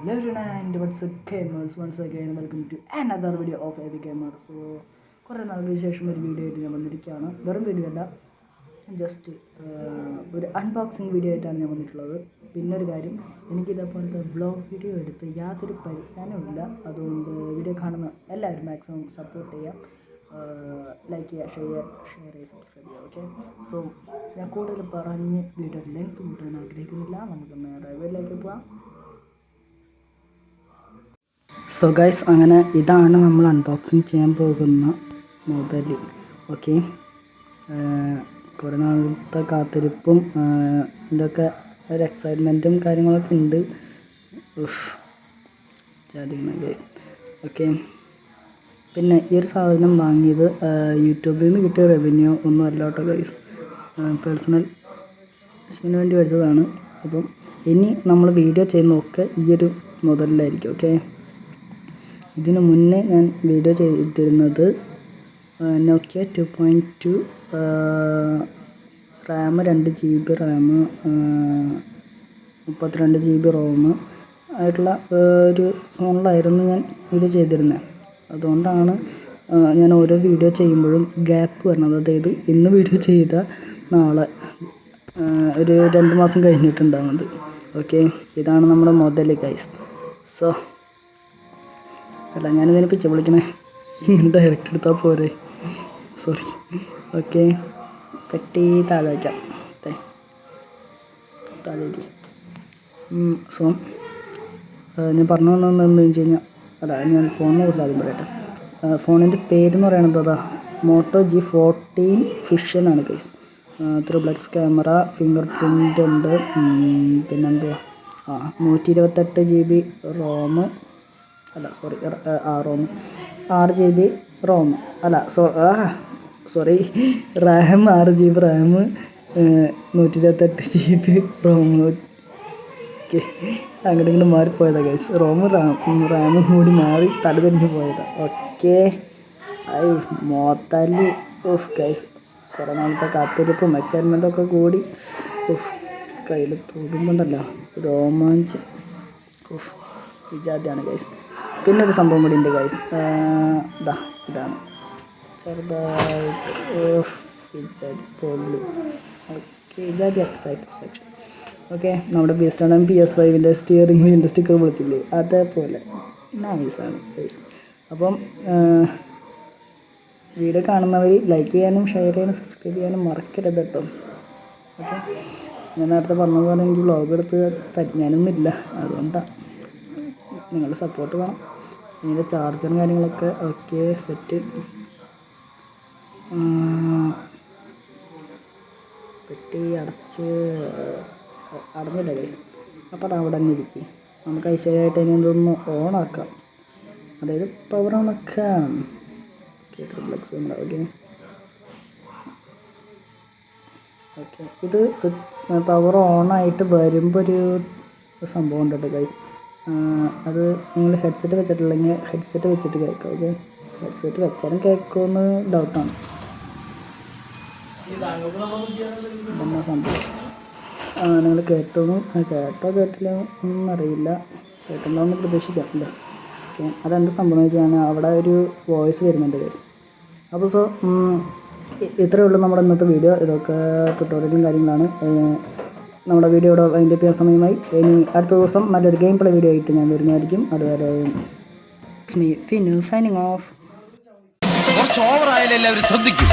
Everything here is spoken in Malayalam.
Hello and what's up gamers, once again welcome to another video of AvGamer. So കുറേ നാളുകൾക്ക് ശേഷം ഒരു വീഡിയോ ആയിട്ട് ഞാൻ വന്നിരിക്കുകയാണ്. വെറും വീഡിയോ അല്ല, ജസ്റ്റ് ഒരു അൺബോക്സിങ് വീഡിയോ ആയിട്ടാണ് ഞാൻ വന്നിട്ടുള്ളത്. പിന്നെ ഒരു കാര്യം, എനിക്കിതേപോലത്തെ വ്ളോഗ് വീഡിയോ എടുത്ത് യാതൊരു പരിജ്ഞാനവുമില്ല. അതുകൊണ്ട് വീഡിയോ കാണുന്ന എല്ലാവരും മാക്സിമം സപ്പോർട്ട് ചെയ്യാം, ലൈക്ക് ചെയ്യുക, ഷെയർ ചെയ്യുക, സബ്സ്ക്രൈബ് ചെയ്യുക. ഓക്കെ, സോ ഞാൻ കൂടുതൽ പറഞ്ഞ് വീഡിയോ ലെങ്ത് കൂട്ടാൻ ആഗ്രഹിക്കുന്നില്ല. നമുക്ക് നേരെ വീഡിയോയിലേക്ക് പോവാം. സോ ഗൈസ്, അങ്ങനെ ഇതാണ് നമ്മൾ അൺബോക്സിങ് ചെയ്യാൻ പോകുന്ന മൊബൈൽ. ഓക്കെ, കുറേ നാളത്തെ കാത്തിരിപ്പും ഇതൊക്കെ ഒരു എക്സൈറ്റ്മെൻറ്റും കാര്യങ്ങളൊക്കെ ഉണ്ട്. Guys, okay. പിന്നെ ഈ ഒരു സാധനം വാങ്ങിയത് യൂട്യൂബിൽ നിന്ന് കിട്ടിയ റവന്യൂ ഒന്നും അല്ല കേട്ടോ ഗൈസ്, പേഴ്സണൽ ഇതിന് വേണ്ടി മേടിച്ചതാണ്. അപ്പം ഇനി നമ്മൾ വീഡിയോ ചെയ്യുന്നതൊക്കെ ഈ ഒരു മൊബൈലിലായിരിക്കും. ഓക്കെ, ഇതിന് മുന്നേ ഞാൻ വീഡിയോ ചെയ്തിരുന്നത് Nokia 2.2 RAM, 2 GB RAM, 32 GB ROM ആയിട്ടുള്ള ഒരു ഫോണിലായിരുന്നു ഞാൻ വീഡിയോ ചെയ്തിരുന്നത്. അതുകൊണ്ടാണ് ഞാൻ ഓരോ വീഡിയോ ചെയ്യുമ്പോഴും ഗ്യാപ്പ് വരുന്നത്. അതായത് ഇന്ന് വീഡിയോ ചെയ്ത നാളെ ഒരു 2 മാസം കഴിഞ്ഞിട്ടുണ്ടാകുന്നത്. ഓക്കെ, ഇതാണ് നമ്മുടെ മൊബൈൽ ഗൈസ്. സോ അല്ല, ഞാനിതിനെ പിച്ച വിളിക്കണേ, ഇങ്ങനെ ഡയറക്റ്റ് എടുത്താൽ പോരെ, സോറി. ഓക്കെ, പെട്ടി താഴെ വയ്ക്കാം, താഴേക്ക്. സോ ഞാൻ പറഞ്ഞു വന്നതെന്ന് വെച്ച് കഴിഞ്ഞാൽ, അല്ല, ഞാൻ ഫോണിനെ കുറിച്ച് ആദ്യം പറയട്ടെ. ഫോണിൻ്റെ പേരെന്ന് പറയുന്നത് അതാ മോട്ടോ G40 ഫിഷൻ ആണ് guys. Triplex camera, finger print ഉണ്ട്, പിന്നെന്തുവാ 128 GB റോം, അല്ല സോറി റോം 6 GB റോം, അല്ല sorry RAM 6 GB RAM, 128 GB ROM. Okay, അങ്ങോട്ട് ഇങ്ങോട്ട് മാറിപ്പോയതാണ് ഗൈസ്. റാമും കൂടി മാറി തലതിരിഞ്ഞ് പോയതാണ്. ഓക്കെ, മോത്താലി ഗൈസ്, കുറേ നാളത്തെ കാത്തിരിപ്പും എക്സൈറ്റ്മെൻറ്റും ഒക്കെ കൂടി കയ്യിൽ തൊടുമ്പോണ്ടല്ലോ രോമാഞ്ചം. വിജാതിയാണ് ഗൈസ്. പിന്നെ ഒരു സംഭവം കൂടി ഉണ്ട് ഗൈസ്, ഇതാണ് ചെറുതായി വിജാതി സാറ്റിസ്ഫാക്ഷൻ. ഓക്കെ, നമ്മുടെ PS5 സ്റ്റിയറിംഗ് വീലിൻ്റെ സ്റ്റിക്കർ വിളിച്ചില്ലേ, അതേപോലെ നൈസാണ് ഗൈസ്. അപ്പം വീഡിയോ കാണുന്നവർ ലൈക്ക് ചെയ്യാനും ഷെയർ ചെയ്യാനും സബ്സ്ക്രൈബ് ചെയ്യാനും മറക്കരുത് കേട്ടോ. ഓക്കെ, ഞാൻ നേരത്തെ പറഞ്ഞതുപോലെ എനിക്ക് വ്ളോഗ് എടുത്ത് പരിജ്ഞാനമൊന്നുമില്ല, അതുകൊണ്ടാണ് നിങ്ങളുടെ സപ്പോർട്ട് വേണം. ഇതിൻ്റെ ചാർജറും കാര്യങ്ങളൊക്കെ ഓക്കെ സെറ്റ്. പെട്ടി അടഞ്ഞില്ല ഗൈസ്, അപ്പോൾ അത് അവിടെ തന്നെ ഇരിക്കും. നമുക്ക് ഐശ്വര്യമായിട്ട് ഇനി എന്തൊന്ന് ഓണാക്കാം, അതായത് പവർ ഓണാക്കാം. Triplex okay okay. ഇത് സ്വിച്ച് പവർ ഓണായിട്ട് വരുമ്പോൾ ഒരു സംഭവം ഉണ്ട് കേട്ടോ ഗൈസ്. അത് നിങ്ങൾ ഹെഡ്സെറ്റ് വെച്ചിട്ടില്ലെങ്കിൽ ഹെഡ്സെറ്റ് വെച്ചിട്ട് കേൾക്കാം. ഓക്കെ, ഹെഡ്സെറ്റ് വെച്ചാലും കേൾക്കുമെന്ന് ഡൗട്ടാണ്. എന്നാ സംഭവം നിങ്ങൾ കേട്ടോ കേട്ടില്ല എന്നറിയില്ല, കേട്ടിട്ടുണ്ടോയെന്ന് പ്രതീക്ഷിക്കാറില്ല. ഓക്കെ, അതെന്ത് സംഭവം വെച്ചാൽ അവിടെ ഒരു വോയിസ് വരുന്നുണ്ട് ഗൈസ്. അപ്പോൾ സോ ഇത്രയേ ഉള്ളൂ നമ്മുടെ ഇന്നത്തെ വീഡിയോ. ഇതൊക്കെ ട്യൂട്ടോറിയലും കാര്യങ്ങളാണ്. നമ്മുടെ വീഡിയോ ഇവിടെ അതിൻ്റെ പേര് സമയമായി. ഇനി അടുത്ത ദിവസം നല്ലൊരു ഗെയിം പ്ലേ വീഡിയോ ആയിട്ട് ഞാൻ വരുന്നതായിരിക്കും. അതുവരെ സൈനിങ് ഓഫ്. കുറച്ച് ഓവറായാലും എല്ലാവരും ശ്രദ്ധിക്കും.